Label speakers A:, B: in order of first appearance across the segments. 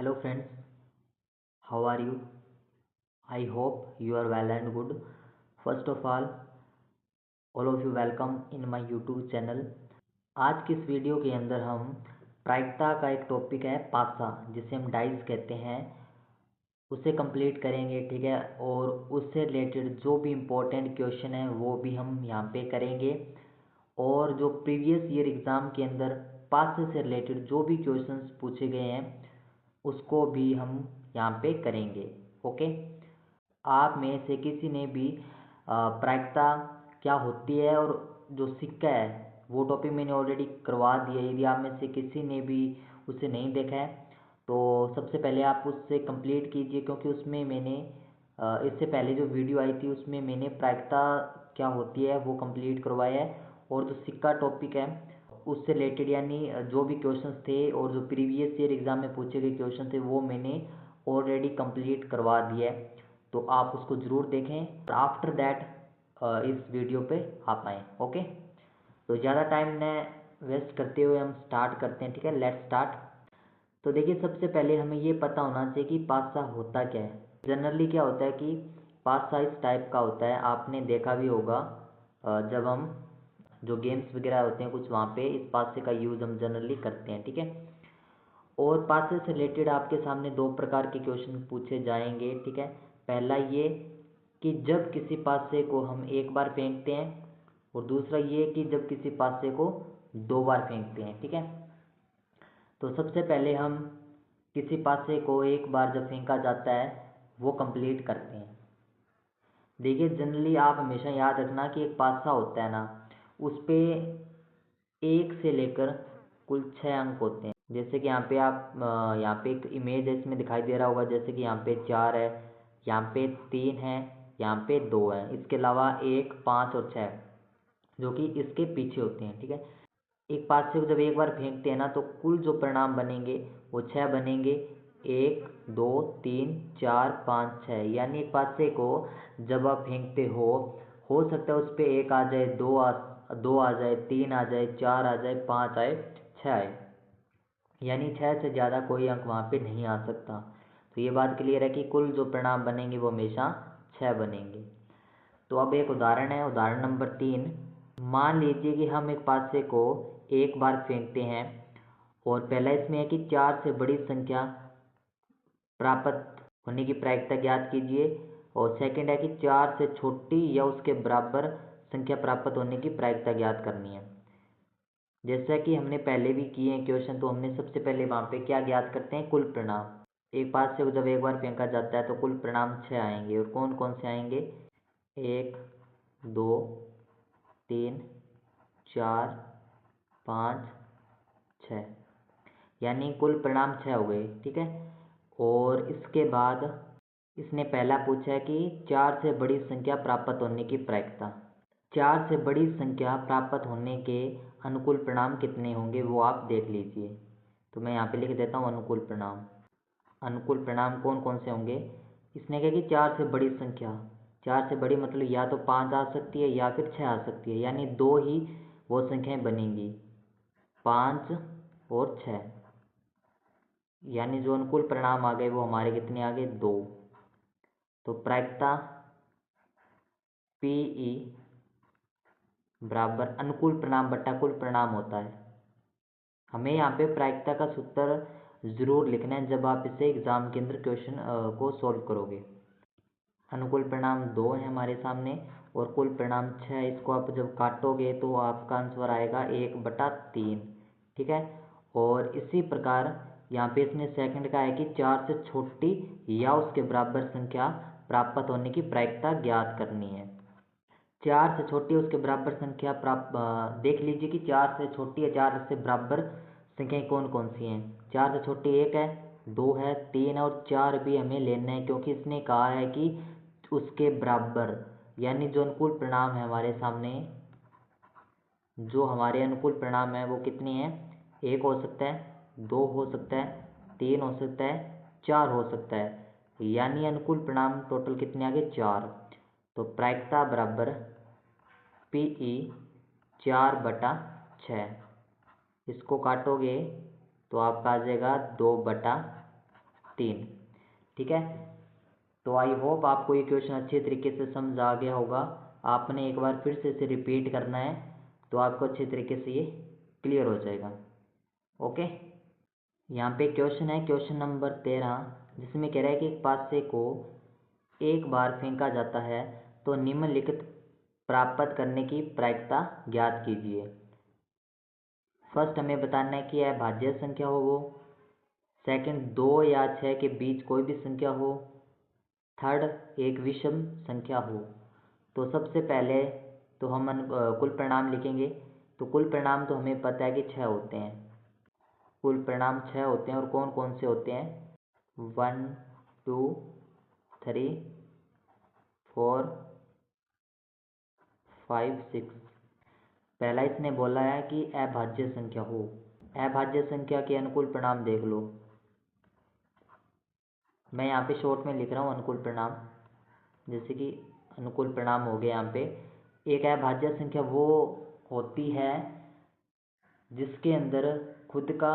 A: Hello friends, how are you? I hope you are well and good. First of all of you welcome in my YouTube channel. आज की इस video के अंदर हम प्रायिकता का एक टॉपिक है पासा, जिसे हम डाइस कहते हैं, उसे कंप्लीट करेंगे। ठीक है, और उससे रिलेटेड जो भी इम्पोर्टेंट क्वेश्चन है वो भी हम यहाँ पे करेंगे, और जो प्रीवियस ईयर एग्ज़ाम के अंदर पासे से रिलेटेड जो भी क्वेश्चंस पूछे गए हैं उसको भी हम यहाँ पे करेंगे। ओके, आप में से किसी ने भी प्रायिकता क्या होती है और जो सिक्का है वो टॉपिक मैंने ऑलरेडी करवा दिया है। यदि आप में से किसी ने भी उसे नहीं देखा है तो सबसे पहले आप उससे कंप्लीट कीजिए, क्योंकि उसमें मैंने इससे पहले जो वीडियो आई थी उसमें मैंने प्रायिकता क्या होती है वो कंप्लीट करवाया है, और जो सिक्का टॉपिक है उससे रिलेटेड यानी जो भी क्वेश्चंस थे और जो प्रीवियस ईयर एग्ज़ाम में पूछे गए क्वेश्चन थे वो मैंने ऑलरेडी कंप्लीट करवा दिया है, तो आप उसको ज़रूर देखें। आफ्टर दैट इस वीडियो पे आप आएँ। ओके, तो ज़्यादा टाइम न वेस्ट करते हुए हम स्टार्ट करते हैं। ठीक है, लेट्स स्टार्ट। तो देखिए, सबसे पहले हमें ये पता होना चाहिए कि पासा होता क्या है। जनरली क्या होता है कि पासा इस टाइप का होता है, आपने देखा भी होगा जब हम जो गेम्स वगैरह होते हैं कुछ, वहाँ पे इस पासे का यूज़ हम जनरली करते हैं। ठीक है, और पासे से रिलेटेड आपके सामने दो प्रकार के क्वेश्चन पूछे जाएंगे। ठीक है, पहला ये कि जब किसी पासे को हम एक बार फेंकते हैं, और दूसरा ये कि जब किसी पासे को दो बार फेंकते हैं। ठीक है, तो सबसे पहले हम किसी पासे को एक बार जब फेंका जाता है वो कंप्लीट करते हैं। देखिए, जनरली आप हमेशा याद रखना कि एक पासा होता है ना, उस पे एक से लेकर कुल 6 अंक होते हैं। जैसे कि यहाँ पे आप यहाँ पे एक इमेज है, इसमें दिखाई दे रहा होगा, जैसे कि यहाँ पे 4 है, यहाँ पे 3 है, यहाँ पे 2 है, इसके अलावा 1, 5 और 6 जो कि इसके पीछे होते हैं। ठीक है, एक पासे को जब एक बार फेंकते हैं ना तो कुल जो परिणाम बनेंगे वो 6 बनेंगे। 1, 2, 3, 4, 5, 6, यानी एक पासे को जब आप फेंकते हो सकता है उस पर 1 आ जाए, 2 आ जाए, 3 आ जाए, 4 आ जाए, 5 आए, 6 आए, यानी 6 से ज़्यादा कोई अंक वहाँ पे नहीं आ सकता। तो ये बात क्लियर है कि कुल जो परिणाम बनेंगे वो हमेशा 6 बनेंगे। तो अब एक उदाहरण है, उदाहरण नंबर 3। मान लीजिए कि हम एक पासे को एक बार फेंकते हैं, और पहला इसमें है कि 4 से बड़ी संख्या प्राप्त होने की प्रायिकता ज्ञात कीजिए, और सेकंड है कि 4 से छोटी या उसके बराबर संख्या प्राप्त होने की प्रायिकता ज्ञात करनी है। जैसा कि हमने पहले भी किए हैं क्वेश्चन, तो हमने सबसे पहले वहाँ पे क्या ज्ञात करते हैं, कुल परिणाम। एक पासे को जब एक बार फेंका जाता है तो कुल परिणाम 6 आएंगे, और कौन कौन से आएंगे, 1, 2, 3, 4, 5, 6, यानी कुल परिणाम 6 हो गए। ठीक है, और इसके बाद इसने पहला पूछा है कि 4 से बड़ी संख्या प्राप्त होने की प्रायिकता। 4 से बड़ी संख्या प्राप्त होने के अनुकूल परिणाम कितने होंगे वो आप देख लीजिए। तो मैं यहाँ पे लिख देता हूँ अनुकूल परिणाम। अनुकूल परिणाम कौन कौन से होंगे, इसने कहा कि 4 से बड़ी संख्या, 4 से बड़ी मतलब या तो 5 आ सकती है या फिर 6 आ सकती है, यानी दो ही वो संख्याएं बनेंगी, 5 और 6, यानी जो अनुकूल परिणाम आ गए वो हमारे कितने आ गए, 2। तो प्रायिकता PE बराबर अनुकूल परिणाम बट्टा कुल परिणाम होता है। हमें यहाँ पे प्रायिकता का सूत्र ज़रूर लिखना है जब आप इसे एग्ज़ाम के अंदर क्वेश्चन को सॉल्व करोगे। अनुकूल परिणाम 2 है हमारे सामने, और कुल परिणाम 6। इसको आप जब काटोगे तो आपका आंसर आएगा 1/3। ठीक है, और इसी प्रकार यहाँ पे इसने सेकंड का है कि 4 से छोटी या उसके बराबर संख्या प्राप्त होने की प्रायिकता ज्ञात करनी है। 4 से छोटी उसके बराबर संख्या प्राप्त देख लीजिए कि 4 से छोटी या 4 से बराबर संख्याएं कौन कौन सी हैं। 4 से छोटी 1 है, 2 है, 3 है, और 4 भी हमें लेना है, क्योंकि इसने कहा है कि उसके बराबर, यानी जो अनुकूल परिणाम है हमारे सामने, जो हमारे अनुकूल परिणाम है वो कितने हैं, 1 हो सकता है, 2 हो सकता है, 3 हो सकता है, 4 हो सकता है, यानी अनुकूल परिणाम टोटल कितने आ गए, 4। तो प्रायिकता बराबर PE 4/6। इसको काटोगे तो आपका आ जाएगा 2/3। 3। ठीक है, तो आई होप आपको ये क्वेश्चन अच्छे तरीके से समझ आ गया होगा। आपने एक बार फिर से इसे रिपीट करना है तो आपको अच्छे तरीके से ये क्लियर हो जाएगा। ओके, यहाँ पे क्वेश्चन है क्वेश्चन नंबर 13, जिसमें कह रहा है कि एक पासे को एक बार फेंका जाता है तो निम्नलिखित प्राप्त करने की प्रायिकता ज्ञात कीजिए। फर्स्ट हमें बताना है कि अभाज्य संख्या हो वो, सेकंड 2 या 6 के बीच कोई भी संख्या हो, थर्ड एक विषम संख्या हो। तो सबसे पहले तो हम कुल परिणाम लिखेंगे। तो कुल परिणाम तो हमें पता है कि 6 होते हैं। कुल परिणाम 6 होते हैं और कौन कौन से होते हैं? 1 2 3 4 5 6। पहला इसने बोला है कि अभाज्य संख्या हो। अभाज्य संख्या के अनुकूल परिणाम देख लो। मैं यहाँ पे शॉर्ट में लिख रहा हूँ अनुकूल परिणाम, जैसे कि अनुकूल परिणाम हो गए। यहाँ पे एक अभाज्य संख्या वो होती है जिसके अंदर खुद का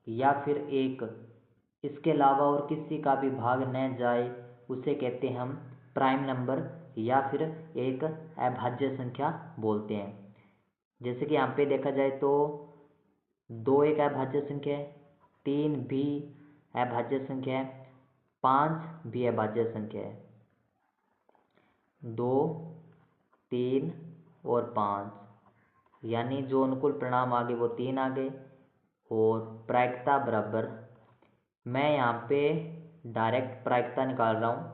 A: या फिर एक इसके अलावा और किसी का भी भाग न जाए, उसे कहते हैं हम प्राइम नंबर या फिर एक अभाज्य संख्या बोलते हैं। जैसे कि यहाँ पे देखा जाए तो 2 एक अभाज्य संख्या है, 3 भी अभाज्य संख्या है, 5 भी अभाज्य संख्या है। 2 3 और 5, यानी जो अनुकूल परिणाम आ गए वो 3 आ गए। और प्रायिकता बराबर, मैं यहाँ पे डायरेक्ट प्रायिकता निकाल रहा हूँ,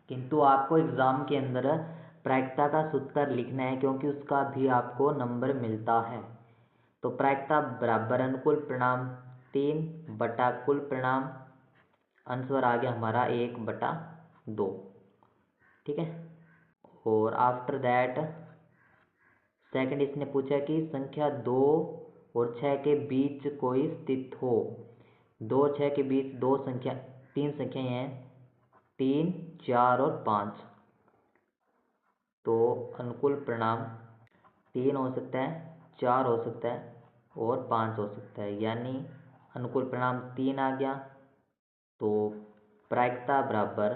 A: किंतु आपको एग्ज़ाम के अंदर प्रायिकता का सूत्र लिखना है क्योंकि उसका भी आपको नंबर मिलता है। तो प्रायिकता बराबर अनुकूल परिणाम 3 बटा कुल परिणाम, आंसर आ गया हमारा 1/2। ठीक है, और आफ्टर दैट सेकंड इसने पूछा कि संख्या 2 और 6 के बीच कोई स्थित हो। 2 6 के बीच 3 संख्याएं हैं, 3 4 और 5। तो अनुकूल परिणाम 3 हो सकता है, 4 हो सकता है और 5 हो सकता है, यानी अनुकूल परिणाम 3 आ गया। तो प्रायिकता बराबर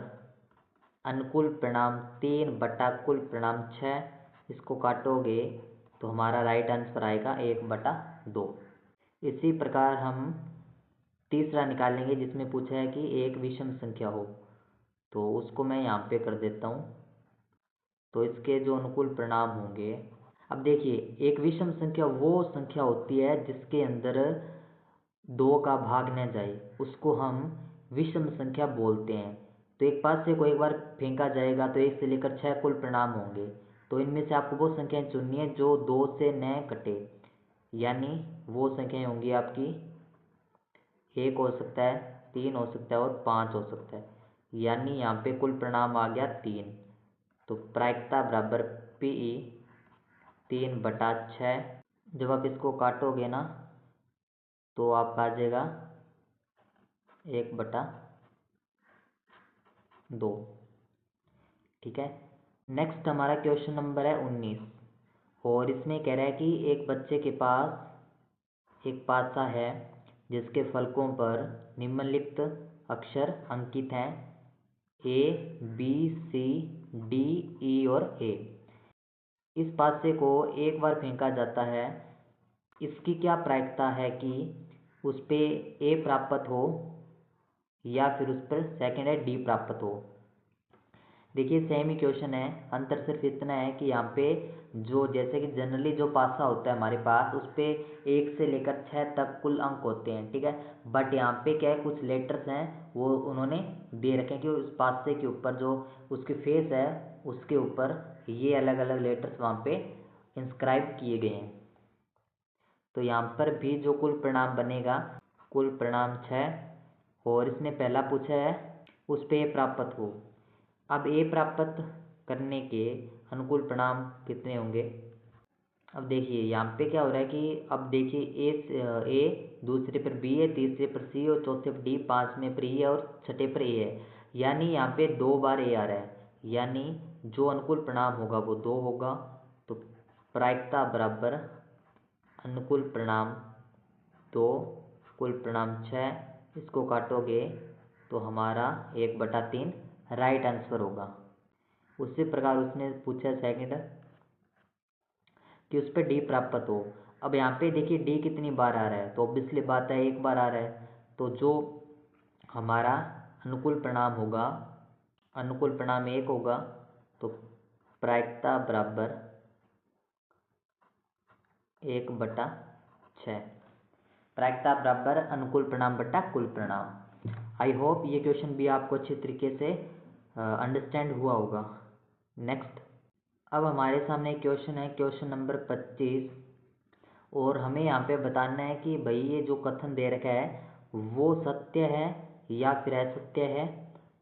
A: अनुकूल परिणाम 3 बटा कुल परिणाम 6, इसको काटोगे तो हमारा राइट आंसर आएगा 1/2। इसी प्रकार हम तीसरा निकालेंगे, जिसमें पूछा है कि एक विषम संख्या हो। तो उसको मैं यहाँ पे कर देता हूँ। तो इसके जो अनुकूल परिणाम होंगे, अब देखिए, एक विषम संख्या वो संख्या होती है जिसके अंदर 2 का भाग न जाए, उसको हम विषम संख्या बोलते हैं। तो एक पास से को एक बार फेंका जाएगा तो 1 से लेकर 6 कुल परिणाम होंगे। तो इनमें से आपको वो संख्याएं चुननी है जो 2 से न कटे, यानी वो संख्याएं होंगी आपकी 1 हो सकता है, 3 हो सकता है और 5 हो सकता है, यानी यहाँ पे कुल परिणाम आ गया 3। तो प्रायिकता बराबर PE 3/6। जब आप इसको काटोगे ना तो आपका आ जाएगा 1/2। ठीक है, नेक्स्ट हमारा क्वेश्चन नंबर है 19, और इसमें कह रहा है कि एक बच्चे के पास एक पासा है जिसके फलकों पर निम्नलिखित अक्षर अंकित हैं A B C D E और A। इस पासे को एक बार फेंका जाता है, इसकी क्या प्रायिकता है कि उस पे A प्राप्त हो या फिर उस पर सेकंड है D प्राप्त हो। देखिए सेम ही क्वेश्चन है, अंतर सिर्फ इतना है कि यहाँ पे जो जैसे कि जनरली जो पासा होता है हमारे पास, उस पे 1 से लेकर 6 तक कुल अंक होते हैं। ठीक है, बट यहाँ पे क्या है, कुछ लेटर्स हैं वो उन्होंने दे रखे हैं कि उस पासे के ऊपर जो उसके फेस है उसके ऊपर ये अलग अलग लेटर्स वहाँ पे इंस्क्राइब किए गए हैं। तो यहाँ पर भी जो कुल परिणाम बनेगा, कुल परिणाम 6, और इसने पहला पूछा है उस पे A प्राप्त हो। अब A प्राप्त करने के अनुकूल परिणाम कितने होंगे? अब देखिए यहाँ पे क्या हो रहा है कि अब देखिए A दूसरे पर B है, तीसरे पर C और चौथे पर D, पाँचवें पर E है और छठे पर A है, यानी यहाँ पे 2 बार A आ रहा है, यानी जो अनुकूल परिणाम होगा वो 2 होगा। तो प्रायिकता बराबर अनुकूल परिणाम 2 कुल परिणाम 6, इसको काटोगे तो हमारा 1/3 राइट आंसर होगा। उसी प्रकार उसने पूछा सेकंड कि उस पर डी प्राप्त हो। अब यहाँ पे देखिए डी कितनी बार आ रहा है, तो ऑब्वियसली बात है एक बार आ रहा है। तो जो हमारा अनुकूल परिणाम होगा, अनुकूल परिणाम 1 होगा, तो प्रायिकता बराबर 1/6। प्रायिकता बराबर अनुकूल परिणाम बटा कुल परिणाम। आई होप ये क्वेश्चन भी आपको अच्छी तरीके से अंडरस्टैंड हुआ होगा। नेक्स्ट, अब हमारे सामने एक क्वेश्चन है, क्वेश्चन नंबर 25, और हमें यहाँ पे बताना है कि भाई ये जो कथन दे रखा है वो सत्य है या फिर असत्य है,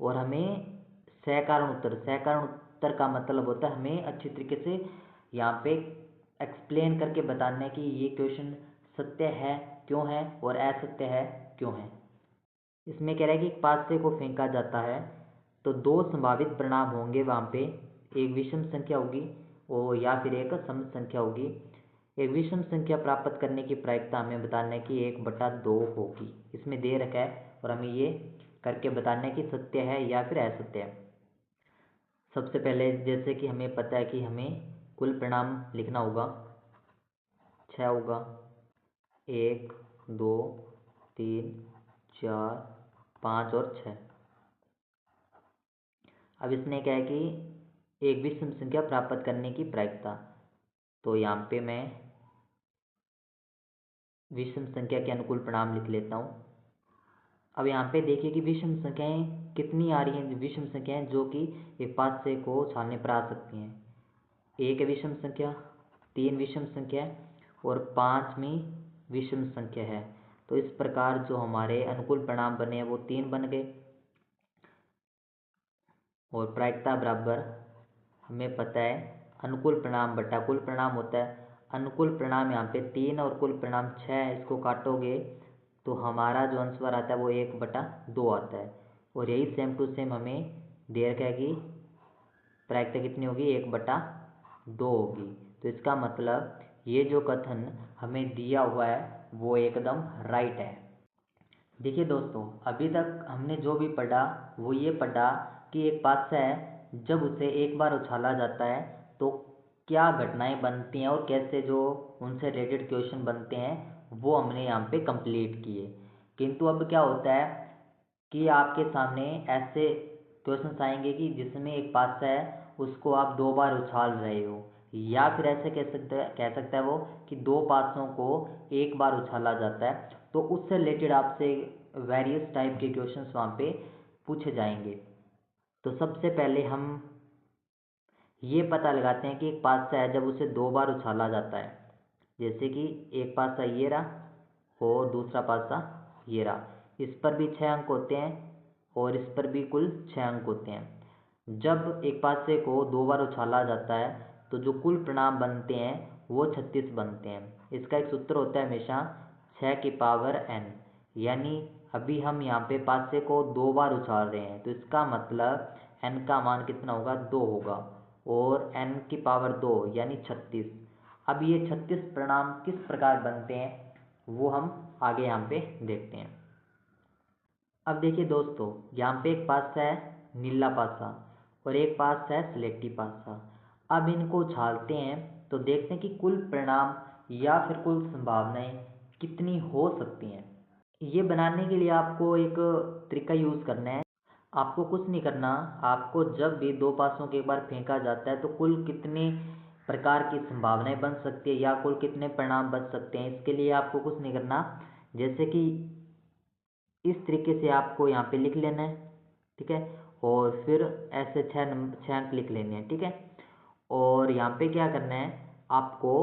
A: और हमें सकारण उत्तर का मतलब होता है हमें अच्छी तरीके से यहाँ पे एक्सप्लेन करके बताना है कि ये क्वेश्चन सत्य है क्यों है और असत्य है क्यों है। इसमें कह रहा है कि एक पासे को फेंका जाता है तो 2 संभावित परिणाम होंगे वहाँ पे, एक विषम संख्या होगी और या फिर एक सम संख्या होगी। एक विषम संख्या प्राप्त करने की प्रायिकता हमें बताना है कि 1/2 होगी। इसमें दे रखा है और हमें ये करके बताना है कि सत्य है या फिर असत्य है। सबसे पहले जैसे कि हमें पता है कि हमें कुल परिणाम लिखना होगा, 6 होगा, 1 2 3 4 5 और 6। अब इसने क्या है कि एक विषम संख्या प्राप्त करने की प्रायिकता, तो यहाँ पे मैं विषम संख्या के अनुकूल परिणाम लिख लेता हूँ। अब यहाँ पे देखिए कि विषम संख्याएं कितनी आ रही हैं, विषम संख्याएं जो कि एक पास से को छानने पर आ सकती हैं। 1 विषम संख्या, 3 विषम संख्या और 5वीं विषम संख्या है। तो इस प्रकार जो हमारे अनुकूल परिणाम बने हैं वो 3 बन गए, और प्रायिकता बराबर हमें पता है अनुकूल परिणाम बटा कुल परिणाम होता है। अनुकूल परिणाम यहाँ पे 3 और कुल परिणाम 6 है, इसको काटोगे तो हमारा जो आंसर आता है वो 1/2 आता है। और यही सेम टू सेम हमें दे रखा है कि प्रायिकता कितनी होगी, 1/2 होगी। तो इसका मतलब ये जो कथन हमें दिया हुआ है वो एकदम राइट है। देखिए दोस्तों, अभी तक हमने जो भी पढ़ा वो ये पढ़ा कि एक पासा है जब उसे एक बार उछाला जाता है तो क्या घटनाएं बनती हैं और कैसे जो उनसे रिलेटेड क्वेश्चन बनते हैं वो हमने यहाँ पे कंप्लीट किए। किंतु अब क्या होता है कि आपके सामने ऐसे क्वेश्चंस आएंगे कि जिसमें एक पासा है उसको आप 2 बार उछाल रहे हो, या फिर ऐसे कह सकता है वो कि 2 पासों को एक बार उछाला जाता है। तो उससे रिलेटेड आपसे वेरियस टाइप के क्वेश्चंस वहाँ पे पूछे जाएंगे। तो सबसे पहले हम ये पता लगाते हैं कि एक पासा है जब उसे 2 बार उछाला जाता है, जैसे कि एक पासा ये रहा और दूसरा पासा ये रहा, इस पर भी 6 अंक होते हैं और इस पर भी कुल 6 अंक होते हैं। जब एक पासे को 2 बार उछाला जाता है तो जो कुल परिणाम बनते हैं वो 36 बनते हैं। इसका एक सूत्र होता है हमेशा 6 की पावर n, यानी अभी हम यहाँ पे पासे को 2 बार उछाल रहे हैं तो इसका मतलब n का मान कितना होगा, 2 होगा, और n की पावर 2 यानी 36। अब ये 36 परिणाम किस प्रकार बनते हैं वो हम आगे यहाँ पे देखते हैं। अब देखिए दोस्तों, यहाँ पे एक पासा है नीला पासा और एक पासा है स्लेटी पासा। अब इनको उछालते हैं तो देखते हैं कि कुल परिणाम या फिर कुल संभावनाएं कितनी हो सकती हैं। ये बनाने के लिए आपको एक तरीका यूज़ करना है। आपको कुछ नहीं करना, आपको जब भी 2 पासों के एक बार फेंका जाता है तो कुल कितने प्रकार की संभावनाएं बन सकती है या कुल कितने परिणाम बन सकते हैं, इसके लिए आपको कुछ नहीं करना। जैसे कि इस तरीके से आपको यहाँ पे लिख लेना है, ठीक है, और फिर ऐसे 6 अंक लिख लेने हैं, ठीक है। और यहाँ पे क्या करना है आपको,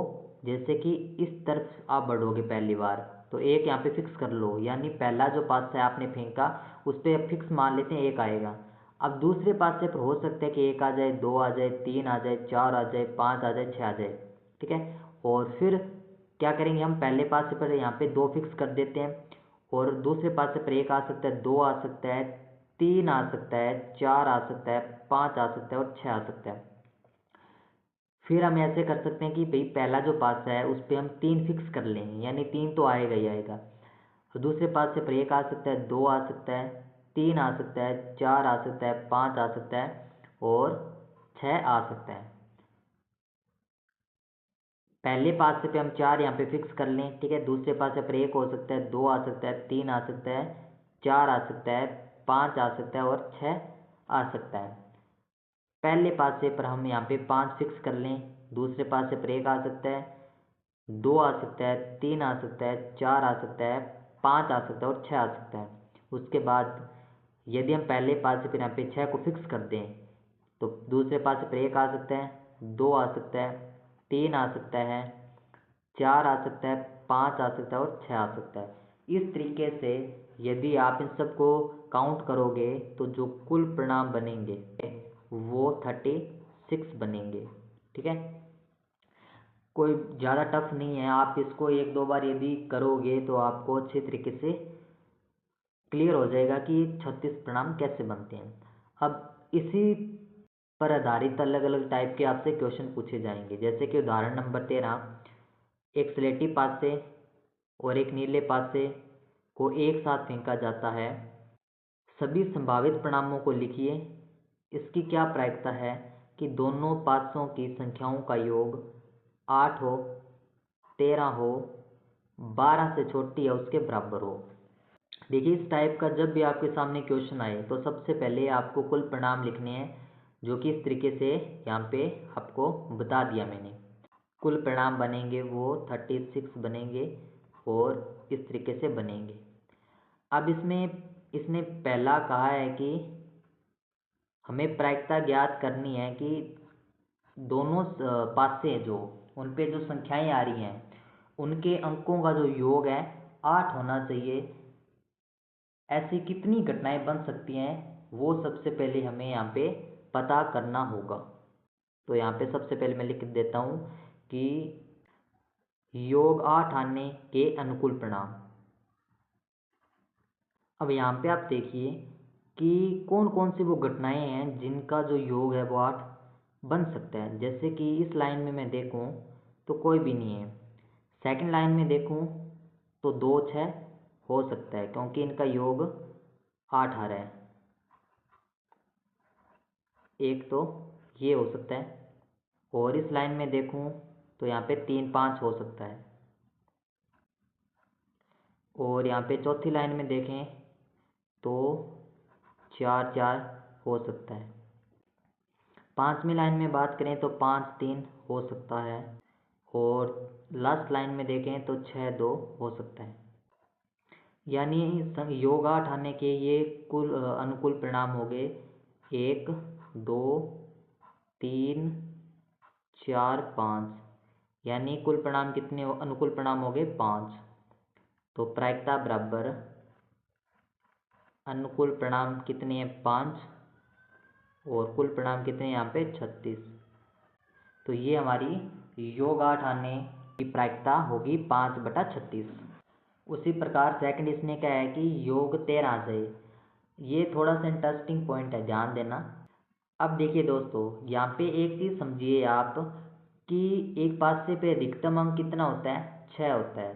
A: जैसे कि इस तरफ आप बढ़ोगे पहली बार तो एक यहाँ पे फिक्स कर लो, यानी पहला जो पास है आपने फेंका उस पर फिक्स मान लेते हैं 1 आएगा। अब दूसरे पास से हो सकता है कि 1 आ जाए, 2 आ जाए, 3 आ जाए, 4 आ जाए, 5 आ जाए, 6 आ जाए, ठीक है। और फिर क्या करेंगे, हम पहले पास से पर यहाँ पे 2 फिक्स कर देते हैं और दूसरे पास से पर 1 आ सकता है, 2 आ सकता है, 3 आ सकता है, 4 आ सकता है, 5 आ सकता है और 6 आ सकता है। फिर हम ऐसे कर सकते हैं कि भाई पहला जो पासा है उस पर हम 3 फिक्स कर लेंगे, यानी 3 तो आएगा ही आएगा। और दूसरे पास से पर 1 आ सकता है, 2 आ सकता है, 3 आ सकता है, 4 आ सकता है, 5 आ सकता है और 6 आ सकता है। पहले पासे पे हम 4 यहाँ पे फिक्स कर लें, ठीक है। दूसरे पासे पर 1 हो सकता है, 2 आ सकता है, 3 आ सकता है, 4 आ सकता है, 5 आ सकता है और 6 आ सकता है। पहले पासे पर हम यहाँ पे 5 फिक्स कर लें, दूसरे पासे पर 1 आ सकता है, 2 आ सकता है, 3 आ सकता है, 4 आ सकता है, 5 आ सकता है और 6 आ सकता है। उसके बाद यदि हम पहले पासे पर यहाँ पे 6 को फिक्स कर दें तो दूसरे पासे पर 1 आ सकता है, 2 आ सकता है, 3 आ सकता है, 4 आ सकता है, 5 आ सकता है और 6 आ सकता है। इस तरीके से यदि आप इन सबको काउंट करोगे तो जो कुल परिणाम बनेंगे वो 36 बनेंगे, ठीक है। कोई ज़्यादा टफ नहीं है, आप इसको एक दो बार यदि करोगे तो आपको अच्छे तरीके से क्लियर हो जाएगा कि 36 परिणाम कैसे बनते हैं। अब इसी पर आधारित अलग अलग टाइप के आपसे क्वेश्चन पूछे जाएंगे, जैसे कि उदाहरण नंबर 13, एक स्लेटी पासे और एक नीले पासे को एक साथ फेंका जाता है, सभी संभावित परिणामों को लिखिए। इसकी क्या प्रायिकता है कि दोनों पासों की संख्याओं का योग 8 हो, 13 हो, 12 से छोटी या उसके बराबर हो। देखिए, इस टाइप का जब भी आपके सामने क्वेश्चन आए तो सबसे पहले आपको कुल परिणाम लिखने हैं, जो कि इस तरीके से यहाँ पे आपको बता दिया मैंने। कुल परिणाम बनेंगे वो 36 बनेंगे और इस तरीके से बनेंगे। अब इसने पहला कहा है कि हमें प्रायिकता ज्ञात करनी है कि दोनों पासे जो उन पे जो संख्याएं आ रही हैं उनके अंकों का जो योग है 8 होना चाहिए। ऐसी कितनी घटनाएं बन सकती हैं वो सबसे पहले हमें यहाँ पे पता करना होगा। तो यहाँ पे सबसे पहले मैं लिख देता हूँ कि योग 8 आने के अनुकूल परिणाम। अब यहाँ पे आप देखिए कि कौन कौन सी वो घटनाएं हैं जिनका जो योग है वो 8 बन सकता है। जैसे कि इस लाइन में मैं देखूँ तो कोई भी नहीं है। सेकंड लाइन में देखूँ तो 2 6 हो सकता है क्योंकि इनका योग 8 आ रहा है। एक तो ये हो सकता है। और इस लाइन में देखूँ तो यहाँ पे 3 5 हो सकता है। और यहाँ पे चौथी लाइन में देखें तो 4 4 हो सकता है। पांचवी लाइन में बात करें तो 5 3 हो सकता है। और लास्ट लाइन में देखें तो 6 2 हो सकता है। यानी योग 8 आने के ये कुल अनुकूल परिणाम हो गए 1 2 3 4 5। यानी कुल परिणाम कितने अनुकूल परिणाम हो गए 5। तो प्रायिकता बराबर अनुकूल परिणाम कितने हैं 5 और कुल परिणाम कितने हैं यहाँ पे 36। तो ये हमारी योग 8 आने की प्रायिकता होगी 5/36। उसी प्रकार सेकंड इसने क्या है कि योग 13 आ जाए। ये थोड़ा सा इंटरेस्टिंग पॉइंट है, ध्यान देना। अब देखिए दोस्तों, यहाँ पे एक चीज़ समझिए आप कि एक पासे पे अधिकतम अंक कितना होता है 6 होता है,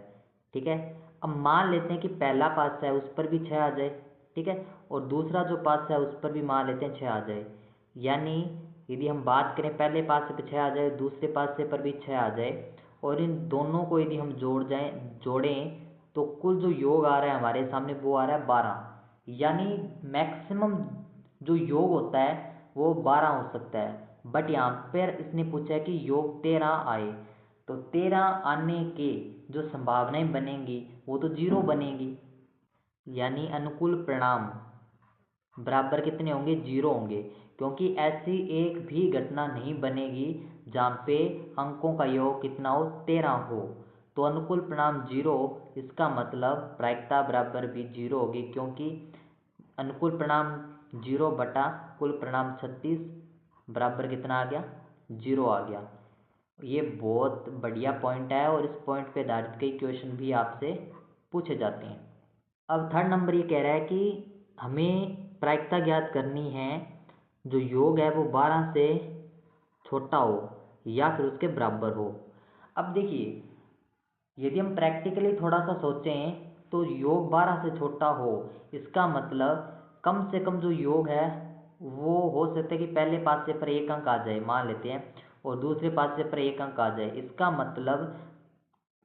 A: ठीक है। अब मान लेते हैं कि पहला पासा है उस पर भी 6 आ जाए, ठीक है। और दूसरा जो पासा है उस पर भी मान लेते हैं 6 आ जाए। यानी यदि हम बात करें पहले पासे पे 6 आ जाए, दूसरे पासे पर भी 6 आ जाए और इन दोनों को यदि हम जोड़ें तो कुल जो योग आ रहा है हमारे सामने वो आ रहा है 12। यानी मैक्सिमम जो योग होता है वो 12 हो सकता है। बट यहाँ पर इसने पूछा है कि योग 13 आए, तो 13 आने के जो संभावनाएं बनेंगी वो तो 0 बनेंगी। यानी अनुकूल परिणाम बराबर कितने होंगे 0 होंगे, क्योंकि ऐसी एक भी घटना नहीं बनेगी जहाँ पे अंकों का योग कितना हो 13 हो। तो अनुकूल परिणाम 0, इसका मतलब प्रायिकता बराबर भी 0 होगी, क्योंकि अनुकूल परिणाम 0 बटा कुल परिणाम 36 बराबर कितना आ गया 0 आ गया। ये बहुत बढ़िया पॉइंट है और इस पॉइंट पे आधारित कई क्वेश्चन भी आपसे पूछे जाते हैं। अब थर्ड नंबर ये कह रहा है कि हमें प्रायिकता ज्ञात करनी है जो योग है वो 12 से छोटा हो या फिर उसके बराबर हो। अब देखिए, यदि हम प्रैक्टिकली थोड़ा सा सोचें तो योग 12 से छोटा हो, इसका मतलब कम से कम जो योग है वो हो सकता है कि पहले पासे पर एक अंक आ जाए, मान लेते हैं, और दूसरे पासे पर एक अंक आ जाए। इसका मतलब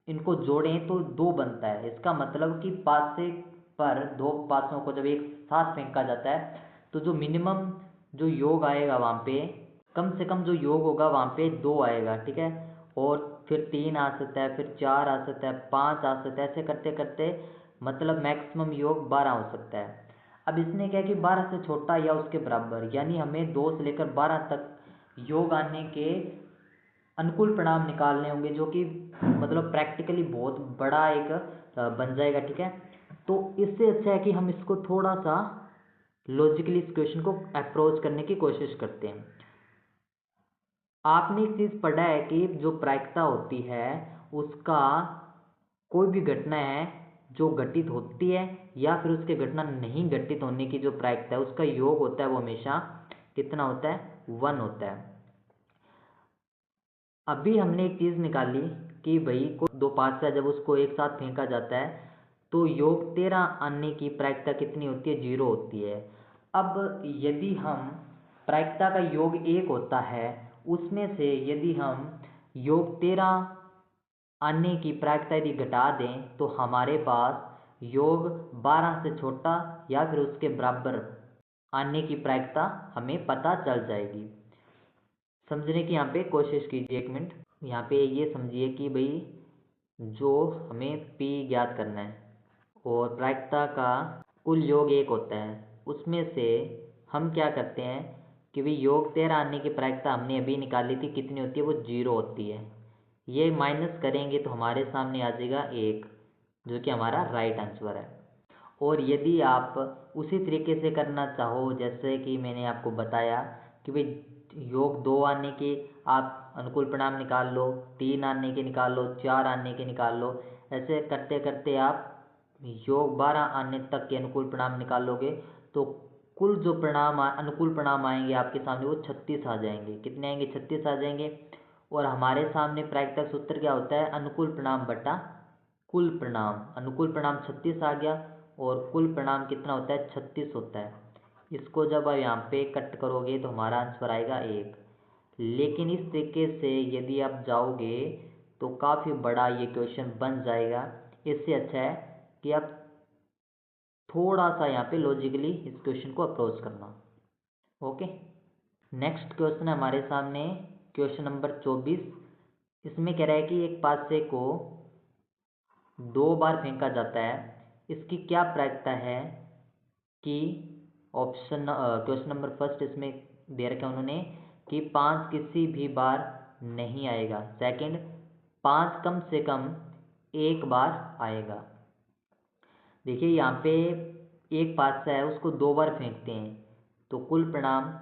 A: इनको जोड़ें तो 2 बनता है। इसका मतलब कि पासे पर 2 पासों को जब एक साथ फेंका जाता है तो जो मिनिमम जो योग आएगा वहाँ पे, कम से कम जो योग होगा वहाँ पे 2 आएगा, ठीक है। और फिर 3 आ सकता है, फिर 4 आ सकता है, 5 आ सकता है, ऐसे करते करते मतलब मैक्सिमम योग 12 हो सकता है। अब इसने क्या कि 12 से छोटा या उसके बराबर, यानी हमें 2 से लेकर 12 तक योग आने के अनुकूल परिणाम निकालने होंगे, जो कि मतलब प्रैक्टिकली बहुत बड़ा एक बन जाएगा, ठीक है। तो इससे अच्छा है कि हम इसको थोड़ा सा लॉजिकली इस क्वेश्चन को अप्रोच करने की कोशिश करते हैं। आपने एक चीज़ पढ़ा है कि जो प्रायिकता होती है उसका कोई भी घटना है जो घटित होती है या फिर उसके घटना नहीं घटित होने की जो प्रायिकता है उसका योग होता है वो हमेशा कितना होता है, 1 होता है। अभी हमने एक चीज़ निकाली कि भाई को 2 पासा जब उसको एक साथ फेंका जाता है तो योग 13 आने की प्रायिकता कितनी होती है, 0 होती है। अब यदि हम प्रायिकता का योग 1 होता है, उसमें से यदि हम योग 13 आने की प्रायिकता यदि घटा दें तो हमारे पास योग 12 से छोटा या फिर उसके बराबर आने की प्रायिकता हमें पता चल जाएगी। समझने की यहाँ पे कोशिश कीजिए 1 मिनट। यहाँ पे ये समझिए कि भाई जो हमें P ज्ञात करना है और प्रायिकता का कुल योग 1 होता है, उसमें से हम क्या करते हैं कि भाई योग 13 आने की प्रायिकता हमने अभी निकाली थी, कितनी होती है, वो 0 होती है। ये माइनस करेंगे तो हमारे सामने आ जाएगा 1, जो कि हमारा राइट आंसर है। और यदि आप उसी तरीके से करना चाहो जैसे कि मैंने आपको बताया कि भाई योग 2 आने के आप अनुकूल परिणाम निकाल लो, 3 आने के निकाल लो, 4 आने के निकाल लो, ऐसे करते करते आप योग 12 आने तक के अनुकूल परिणाम निकाल लोगे तो कुल जो परिणाम अनुकूल परिणाम आएंगे आपके सामने वो 36 आ जाएंगे। कितने आएंगे, 36 आ जाएंगे। और हमारे सामने प्रायिकता सूत्र क्या होता है, अनुकूल परिणाम बटा कुल परिणाम। अनुकूल परिणाम 36 आ गया और कुल परिणाम कितना होता है, 36 होता है। इसको जब आप यहाँ पे कट करोगे तो हमारा आंसर आएगा 1। लेकिन इस तरीके से यदि आप जाओगे तो काफ़ी बड़ा ये क्वेश्चन बन जाएगा। इससे अच्छा है कि आप थोड़ा सा यहाँ पे लॉजिकली इस क्वेश्चन को अप्रोच करना। ओके, नेक्स्ट क्वेश्चन है हमारे सामने क्वेश्चन नंबर 24। इसमें कह रहा है कि एक पासे को 2 बार फेंका जाता है, इसकी क्या प्रायिकता है कि ऑप्शन क्वेश्चन नंबर फर्स्ट इसमें दे रखा है उन्होंने कि 5 किसी भी बार नहीं आएगा। सेकंड, 5 कम से कम एक बार आएगा। देखिए यहाँ पे एक पासा है उसको 2 बार फेंकते हैं तो कुल परिणाम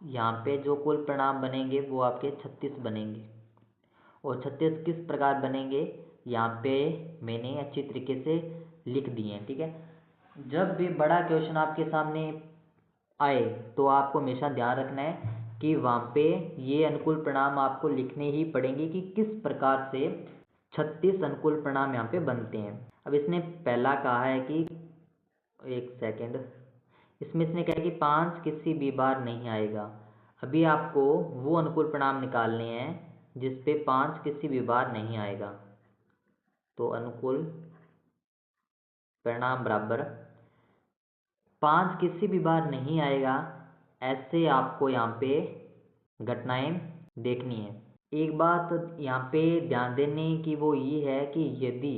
A: यहाँ पे जो कुल परिणाम बनेंगे वो आपके 36 बनेंगे। और 36 किस प्रकार बनेंगे यहाँ पे मैंने अच्छी तरीके से लिख दिए हैं, ठीक है। जब भी बड़ा क्वेश्चन आपके सामने आए तो आपको हमेशा ध्यान रखना है कि वहाँ पे ये अनुकूल परिणाम आपको लिखने ही पड़ेंगे कि किस प्रकार से 36 अनुकूल परिणाम यहाँ पे बनते हैं। अब इसने पहला कहा है कि एक सेकेंड, इसने कहा कि 5 किसी भी बार नहीं आएगा। अभी आपको वो अनुकूल परिणाम निकालने हैं जिस पे 5 किसी भी बार नहीं आएगा। तो अनुकूल परिणाम बराबर 5 किसी भी बार नहीं आएगा, ऐसे आपको यहाँ पे घटनाएं देखनी है। एक बात यहाँ पे ध्यान देने की वो ये है कि यदि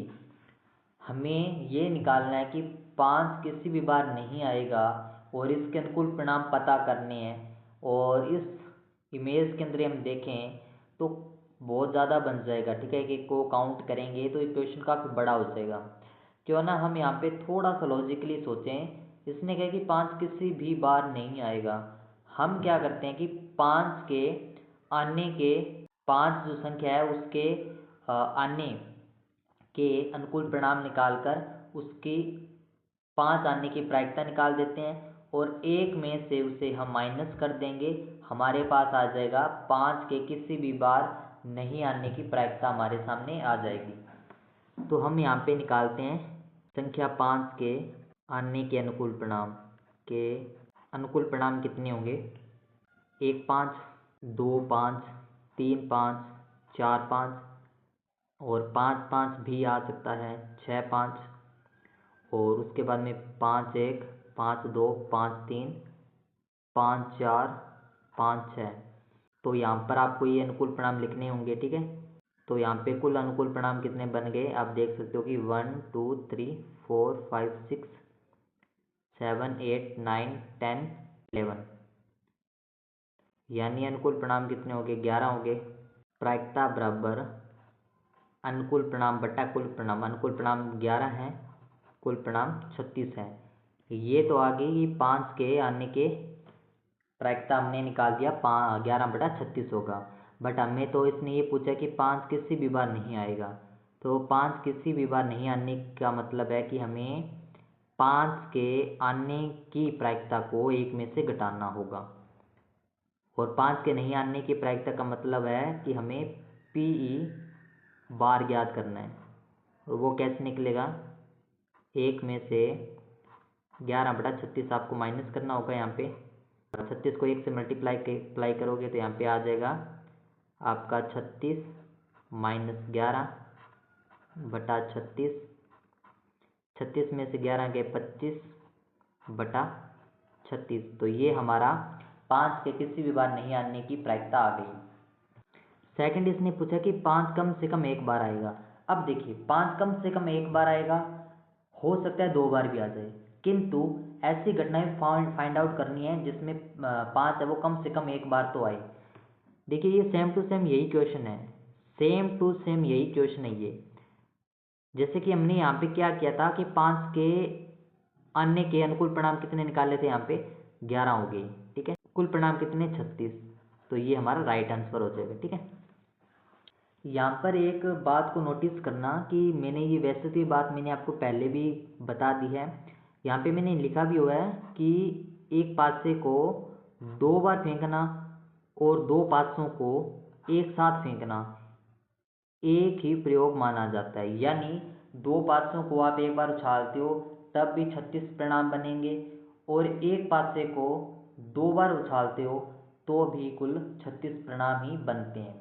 A: हमें ये निकालना है कि 5 किसी भी बार नहीं आएगा और इसके अनुकूल परिणाम पता करने हैं और इस इमेज के अंदर हम देखें तो बहुत ज़्यादा बन जाएगा, ठीक है। कि को काउंट करेंगे तो इक्वेशन काफ़ी बड़ा हो जाएगा। क्यों ना हम यहाँ पे थोड़ा सा लॉजिकली सोचें। इसने कहा कि 5 किसी भी बार नहीं आएगा। हम क्या करते हैं कि 5 के आने के 5 जो संख्या है उसके आने के अनुकूल परिणाम निकालकर उसकी 5 आने की प्रायिकता निकाल देते हैं और 1 में से उसे हम माइनस कर देंगे। हमारे पास आ जाएगा 5 के किसी भी बार नहीं आने की प्रायिकता हमारे सामने आ जाएगी। तो हम यहाँ पे निकालते हैं संख्या 5 के आने के अनुकूल परिणाम। के अनुकूल परिणाम कितने होंगे? 1 5, 2 5, 3 5, 4 5 और 5 5 भी आ सकता है, 6 5 और उसके बाद में 5 1, 5 2, 5 3, 5 4, 5 6। तो यहाँ पर आपको ये अनुकूल परिणाम लिखने होंगे, ठीक है। तो यहाँ पे कुल अनुकूल परिणाम कितने बन गए आप देख सकते हो कि 1 2 3 4 5 6 7 8 9 10 11, यानी अनुकूल परिणाम कितने हो गए? 11 हो गए। प्रायिकता बराबर अनुकूल परिणाम बटा कुल परिणाम। अनुकूल परिणाम 11 है, कुल परिणाम 36 है। ये तो आ गई 5 के आने के प्रायिकता हमने निकाल दिया, 11/36 होगा। बट हमें तो इसने ये पूछा कि 5 किसी भी बार नहीं आएगा। तो 5 किसी भी बार नहीं आने का मतलब है कि हमें 5 के आने की प्रायिकता को 1 में से घटाना होगा। और 5 के नहीं आने की प्रायिकता का मतलब है कि हमें PE बार ज्ञात करना है। और वो कैसे निकलेगा? 1 में से 11/36 आपको माइनस करना होगा यहाँ पे। 36 को 1 से मल्टीप्लाई करोगे तो यहाँ पे आ जाएगा आपका 36 - 11/36। 36 में से 11 गए 25/36। तो ये हमारा 5 के किसी भी बार नहीं आने की प्रायिकता आ गई। सेकंड इसने पूछा कि 5 कम से कम एक बार आएगा। अब देखिए 5 कम से कम एक बार आएगा, हो सकता है 2 बार भी आ जाए, किंतु ऐसी घटनाएं फाइंड आउट करनी है जिसमें 5 है वो कम से कम एक बार तो आए। देखिए ये सेम टू सेम यही क्वेश्चन है, सेम टू सेम यही क्वेश्चन है ये। जैसे कि हमने यहाँ पे क्या किया था कि 5 के आने के अनुकूल परिणाम कितने निकाले थे, यहाँ पे 11 हो गए, ठीक है। कुल परिणाम कितने? 36। तो ये हमारा राइट आंसर हो जाएगा, ठीक है। यहाँ पर एक बात को नोटिस करना कि मैंने ये वैसे तो ये बात मैंने आपको पहले भी बता दी है। यहाँ पे मैंने लिखा भी हुआ है कि एक पासे को 2 बार फेंकना और 2 पासों को एक साथ फेंकना एक ही प्रयोग माना जाता है। यानी 2 पासों को आप एक बार उछालते हो तब भी 36 परिणाम बनेंगे और एक पासे को 2 बार उछालते हो तो भी कुल 36 परिणाम ही बनते हैं।